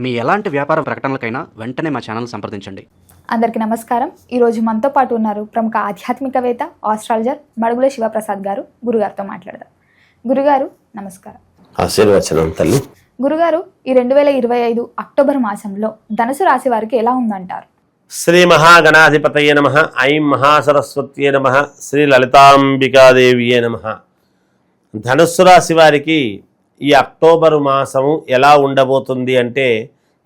మీ ఎలాంటి వ్యాపార ప్రకటనలకైనా వెంటనే మా ఛానల్ సంప్రదించండి. అందరికీ నమస్కారం. ఈరోజు మనతో పాటు ఉన్నారు ప్రముఖ ఆధ్యాత్మికవేత్త, ఆస్ట్రాలజర్ మడుగుల శివప్రసాద్ గారు. గురుగారితో మాట్లాడదాం. గురుగారు నమస్కారం. ఆశీర్వచనం తల్లి. గురుగారు, ఈ 2025 అక్టోబర్ మాసంలో ధనుసు రాశి వారికి ఎలా ఉందంటారు? శ్రీ మహాగణాధిపతయే నమః. ఐం మహాసరస్వత్యే నమః. శ్రీ లలితాంబికాదేవియే నమః. ధనుస్సు రాశి వారికి ఈ అక్టోబరు మాసము ఎలా ఉండబోతుంది అంటే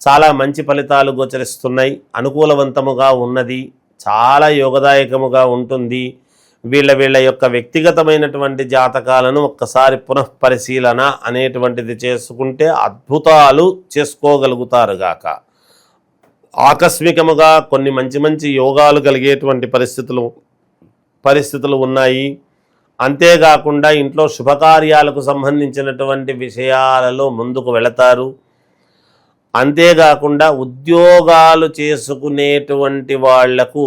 చాలా మంచి ఫలితాలు గోచరిస్తున్నాయి. అనుకూలవంతముగా ఉన్నది, చాలా యోగదాయకముగా ఉంటుంది. వీళ్ళ యొక్క వ్యక్తిగతమైనటువంటి జాతకాలను ఒక్కసారి పునఃపరిశీలన అనేటువంటిది చేసుకుంటే అద్భుతాలు చేసుకోగలుగుతారుగాక. ఆకస్మికముగా కొన్ని మంచి మంచి యోగాలు కలిగేటువంటి పరిస్థితులు ఉన్నాయి. అంతేకాకుండా ఇంట్లో శుభకార్యాలకు సంబంధించినటువంటి విషయాలలో ముందుకు వెళతారు. అంతేకాకుండా ఉద్యోగాలు చేసుకునేటువంటి వాళ్లకు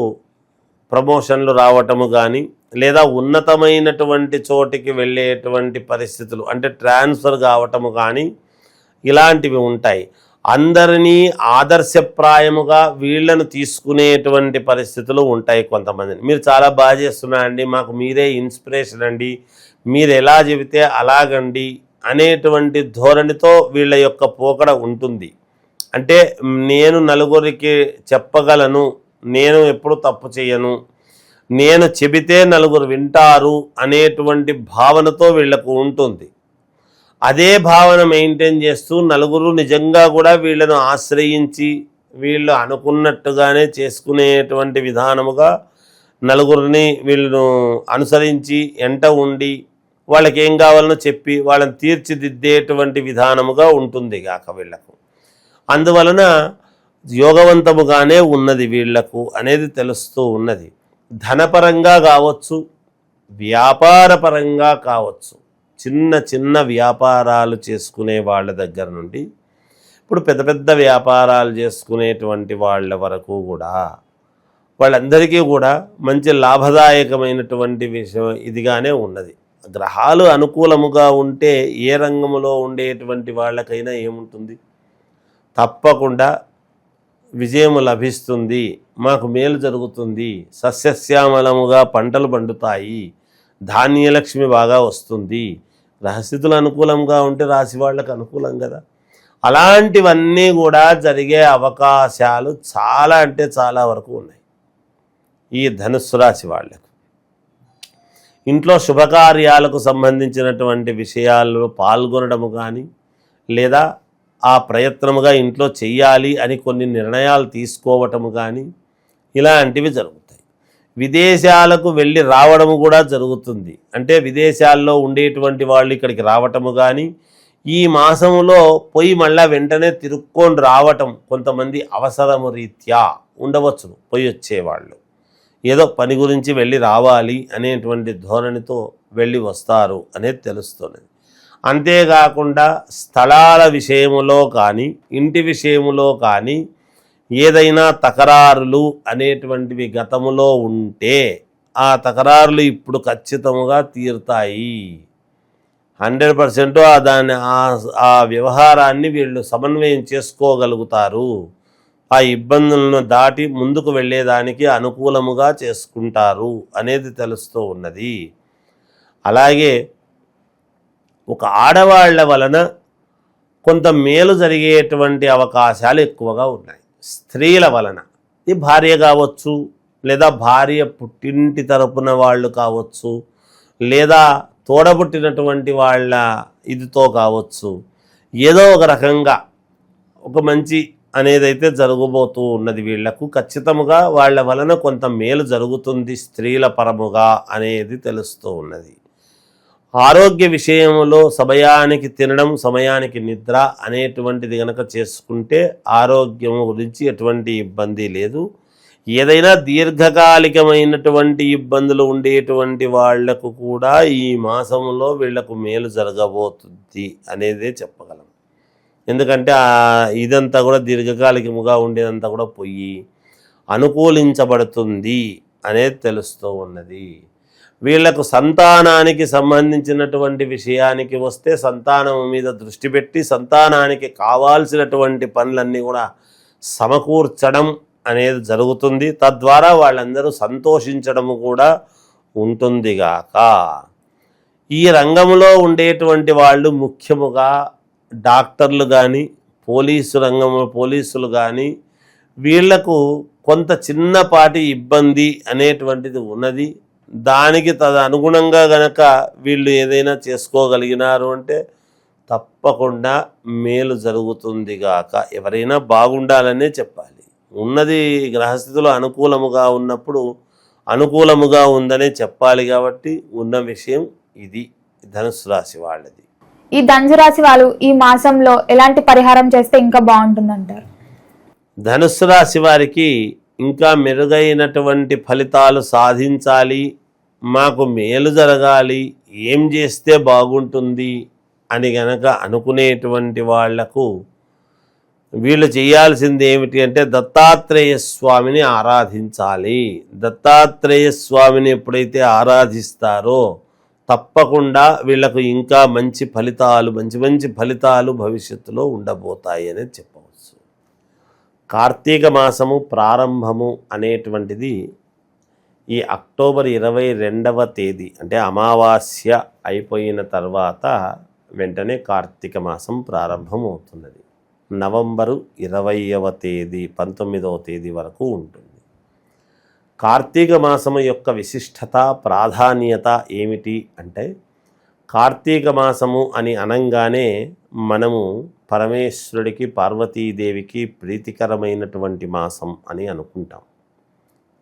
ప్రమోషన్లు రావటము కానీ, లేదా ఉన్నతమైనటువంటి చోటికి వెళ్ళేటువంటి పరిస్థితులు అంటే ట్రాన్స్ఫర్ కావటము కానీ ఇలాంటివి ఉంటాయి. అందరినీ ఆదర్శప్రాయముగా వీళ్లను తీసుకునేటువంటి పరిస్థితులు ఉంటాయి. కొంతమందిని మీరు చాలా బాగా చేస్తున్నారండి, మాకు మీరే ఇన్స్పిరేషన్ అండి, మీరు ఎలా చెబితే అలాగండి అనేటువంటి ధోరణితో వీళ్ళ యొక్క పోకడ ఉంటుంది. అంటే నేను నలుగురికి చెప్పగలను, నేను ఎప్పుడు తప్పు చేయను, నేను చెబితే నలుగురు వింటారు అనేటువంటి భావనతో వీళ్లకు ఉంటుంది. అదే భావన మెయింటైన్ చేస్తూ నలుగురు నిజంగా కూడా వీళ్ళను ఆశ్రయించి వీళ్ళు అనుకున్నట్టుగానే చేసుకునేటువంటి విధానముగా నలుగురిని వీళ్ళను అనుసరించి ఎంట ఉండి వాళ్ళకి ఏం కావాలనో చెప్పి వాళ్ళని తీర్చిదిద్దేటువంటి విధానముగా ఉంటుంది గాక వీళ్లకు. అందువలన యోగవంతముగానే ఉన్నది వీళ్లకు అనేది తెలుస్తూ ఉన్నది. ధనపరంగా కావచ్చు, వ్యాపారపరంగా కావచ్చు, చిన్న చిన్న వ్యాపారాలు చేసుకునే వాళ్ళ దగ్గర నుండి ఇప్పుడు పెద్ద పెద్ద వ్యాపారాలు చేసుకునేటువంటి వాళ్ళ వరకు కూడా వాళ్ళందరికీ కూడా మంచి లాభదాయకమైనటువంటి విషయం ఇదిగానే ఉన్నది. గ్రహాలు అనుకూలముగా ఉంటే ఏ రంగంలో ఉండేటువంటి వాళ్ళకైనా ఏముంటుంది, తప్పకుండా విజయము లభిస్తుంది, మాకు మేలు జరుగుతుంది, సస్యశ్యామలముగా పంటలు పండుతాయి, ధాన్యలక్ష్మి బాగా వస్తుంది. గ్రహస్థితులు అనుకూలంగా ఉంటే రాశి వాళ్ళకు అనుకూలం కదా. అలాంటివన్నీ కూడా జరిగే అవకాశాలు చాలా అంటే చాలా వరకు ఉన్నాయి ఈ ధనుస్సు రాశి వాళ్లకు. ఇంట్లో శుభకార్యాలకు సంబంధించినటువంటి విషయాల్లో పాల్గొనడము కానీ, లేదా ఆ ప్రయత్నముగా ఇంట్లో చెయ్యాలి అని కొన్ని నిర్ణయాలు తీసుకోవటము కానీ ఇలాంటివి జరుగుతాయి. విదేశాలకు వెళ్ళి రావడము కూడా జరుగుతుంది. అంటే విదేశాల్లో ఉండేటువంటి వాళ్ళు ఇక్కడికి రావటము కానీ, ఈ మాసంలో పోయి మళ్ళా వెంటనే తిరుక్కొని రావటం కొంతమంది అవసరము రీత్యా ఉండవచ్చును. పోయి వచ్చేవాళ్ళు ఏదో పని గురించి వెళ్ళి రావాలి అనేటువంటి ధోరణితో వెళ్ళి వస్తారు అనేది తెలుస్తున్నది. అంతేకాకుండా స్థలాల విషయములో కానీ, ఇంటి విషయములో కానీ ఏదైనా తకరారులు అనేటువంటివి గతములో ఉంటే ఆ తకరారులు ఇప్పుడు ఖచ్చితంగా తీరుతాయి. 100% దాన్ని ఆ వ్యవహారాన్ని వీళ్ళు సమన్వయం చేసుకోగలుగుతారు. ఆ ఇబ్బందులను దాటి ముందుకు వెళ్ళేదానికి అనుకూలముగా చేసుకుంటారు అనేది తెలుస్తూ ఉన్నది. అలాగే ఒక ఆడవాళ్ల వలన కొంత మేలు జరిగేటువంటి అవకాశాలు ఎక్కువగా ఉన్నాయి. స్త్రీల వలన, ఈ భార్య కావచ్చు, లేదా భార్య పుట్టింటి తరపున వాళ్ళు కావచ్చు, లేదా తోడబుట్టినటువంటి వాళ్ళ ఇదితో కావచ్చు, ఏదో ఒక రకంగా ఒక మంచి అనేదైతే జరగబోతూ ఉన్నది. వీళ్లకు ఖచ్చితంగా వాళ్ళ వలన కొంత మేలు జరుగుతుంది స్త్రీల పరముగా అనేది తెలుస్తూ ఉన్నది. ఆరోగ్య విషయంలో సమయానికి తినడం, సమయానికి నిద్ర అనేటువంటిది కనుక చేసుకుంటే ఆరోగ్యం గురించి ఎటువంటి ఇబ్బంది లేదు. ఏదైనా దీర్ఘకాలికమైనటువంటి ఇబ్బందులు ఉండేటువంటి వాళ్లకు కూడా ఈ మాసంలో వీళ్లకు మేలు జరగబోతుంది అనేదే చెప్పగలం. ఎందుకంటే ఇదంతా కూడా దీర్ఘకాలికముగా ఉండేదంతా కూడా పోయి అనుకూలించబడుతుంది అనేది తెలుస్తూ ఉన్నది. వీళ్లకు సంతానానికి సంబంధించినటువంటి విషయానికి వస్తే సంతానం మీద దృష్టి పెట్టి సంతానానికి కావాల్సినటువంటి పనులన్నీ కూడా సమకూర్చడం అనేది జరుగుతుంది. తద్వారా వాళ్ళందరూ సంతోషించడం కూడా ఉంటుందిగాక. ఈ రంగంలో ఉండేటువంటి వాళ్ళు ముఖ్యముగా డాక్టర్లు కానీ పోలీసులు కానీ వీళ్లకు కొంత చిన్నపాటి ఇబ్బంది అనేటువంటిది ఉన్నది. దానికి అనుగుణంగా గనక వీళ్ళు ఏదైనా చేసుకోగలిగినారు అంటే తప్పకుండా మేలు జరుగుతుంది గాక. ఎవరైనా బాగుండాలనే చెప్పాలి. ఉన్నది గ్రహస్థితిలో అనుకూలముగా ఉన్నప్పుడు అనుకూలముగా ఉందనే చెప్పాలి. కాబట్టి ఉన్న విషయం ఇది ధనుసు రాశి వాళ్ళది. ఈ ధనుసు రాశి వాళ్ళు ఈ మాసంలో ఎలాంటి పరిహారం చేస్తే ఇంకా బాగుంటుందంటారు? ధనుస్సు రాశి వారికి ఇంకా మెరుగైనటువంటి ఫలితాలు సాధించాలి, మాకు మేలు జరగాలి, ఏం చేస్తే బాగుంటుంది అని గనక అనుకునేటువంటి వాళ్లకు వీళ్ళు చేయాల్సింది ఏమిటి అంటే దత్తాత్రేయ స్వామిని ఆరాధించాలి. దత్తాత్రేయ స్వామిని ఎప్పుడైతే ఆరాధిస్తారో తప్పకుండా వీళ్లకు ఇంకా మంచి ఫలితాలు భవిష్యత్తులో ఉండబోతాయి అనేది చెప్పవచ్చు. కార్తీక మాసము ప్రారంభము అనేటువంటిది ఈ అక్టోబర్ 22వ తేదీ అంటే అమావాస్య అయిపోయిన తర్వాత వెంటనే కార్తీక మాసం ప్రారంభమవుతున్నది. నవంబరు 20వ తేదీ 19వ తేదీ వరకు ఉంటుంది. కార్తీక మాసము యొక్క విశిష్టత ప్రాధాన్యత ఏమిటి అంటే కార్తీక మాసము అని అనంగానే మనము పరమేశ్వరుడికి పార్వతీదేవికి ప్రీతికరమైనటువంటి మాసం అని అనుకుంటాం.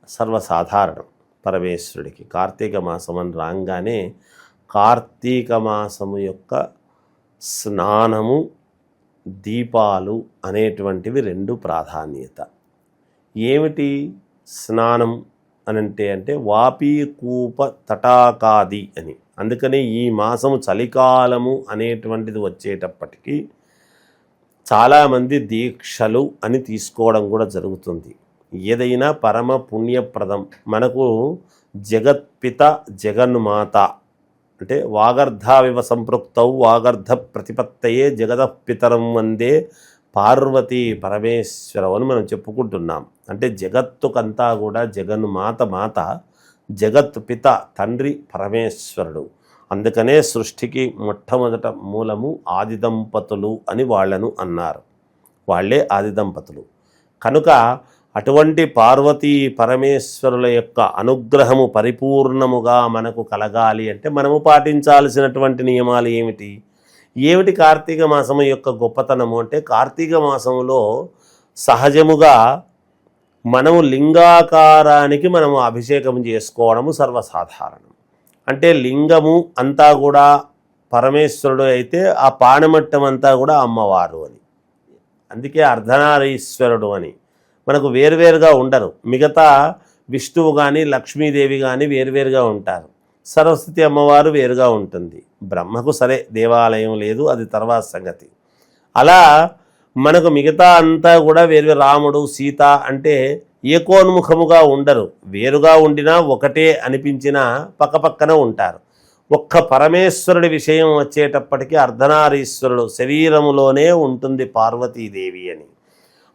సర్వసాధారణం. పరమేశ్వరుడికి కార్తీక మాసం అని రాగానే కార్తీక మాసము యొక్క స్నానము దీపాలు అనేటువంటివి రెండు ప్రాధాన్యత. ఏమిటి స్నానం అంటే వాపీకూప తటాకాది అని. అందుకని ఈ మాసము చలికాలము అనేటువంటిది వచ్చేటప్పటికీ చాలామంది దీక్షలు అని తీసుకోవడం కూడా జరుగుతుంది. ఏదైనా పరమ పుణ్యప్రదం. మనకు జగత్పిత జగన్మాత అంటే వాగర్ధావివ సంపృక్తౌ వాగర్ధ ప్రతిపత్తయే జగదఃపితరం వందే పార్వతీ పరమేశ్వరం అని మనం చెప్పుకుంటున్నాం. అంటే జగత్తుకంతా కూడా జగన్మాత జగత్ పిత తండ్రి పరమేశ్వరుడు. అందుకనే సృష్టికి మొట్టమొదట మూలము ఆది దంపతులు అని వాళ్ళను అన్నారు. వాళ్ళే ఆది దంపతులు. కనుక అటువంటి పార్వతీ పరమేశ్వరుల యొక్క అనుగ్రహము పరిపూర్ణముగా మనకు కలగాలి అంటే మనము పాటించాల్సినటువంటి నియమాలు ఏమిటి కార్తీక మాసము యొక్క గొప్పతనము అంటే కార్తీక మాసములో సహజముగా మనము లింగాకారానికి మనము అభిషేకం చేసుకోవడము సర్వసాధారణం. అంటే లింగము అంతా కూడా పరమేశ్వరుడు అయితే ఆ పానమట్టం అంతా కూడా అమ్మవారు అని. అందుకే అర్ధనారీశ్వరుడు అని. మనకు వేరువేరుగా ఉండరు. మిగతా విష్ణువు కానీ లక్ష్మీదేవి కానీ వేరువేరుగా ఉంటారు. సరస్వతి అమ్మవారు వేరుగా ఉంటుంది. బ్రహ్మకు సరే దేవాలయం లేదు, అది తర్వాత సంగతి. అలా మనకు మిగతా అంతా కూడా వేరు. రాముడు సీత అంటే ఏకోన్ముఖముగా ఉండరు. వేరుగా ఉండినా ఒకటే అనిపించినా పక్కపక్కన ఉంటారు. ఒక్క పరమేశ్వరుడి విషయం వచ్చేటప్పటికీ అర్ధనారీశ్వరుడు శరీరములోనే ఉంటుంది పార్వతీదేవి అని.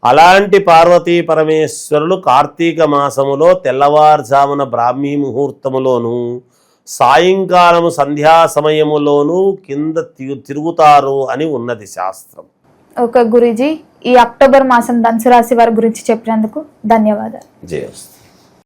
అలాంటి పార్వతీ పరమేశ్వరులు కార్తీక మాసములో తెల్లవారుజామున బ్రాహ్మీ ముహూర్తములోను సాయంకాలము సంధ్యా సమయములోనూ కింద తిరుగుతారు అని ఉన్నది శాస్త్రం. ఓకే గురూజీ, ఈ అక్టోబర్ మాసం ధనుసు రాశి వారి గురించి చెప్పినందుకు ధన్యవాదాలు. జయస్తు.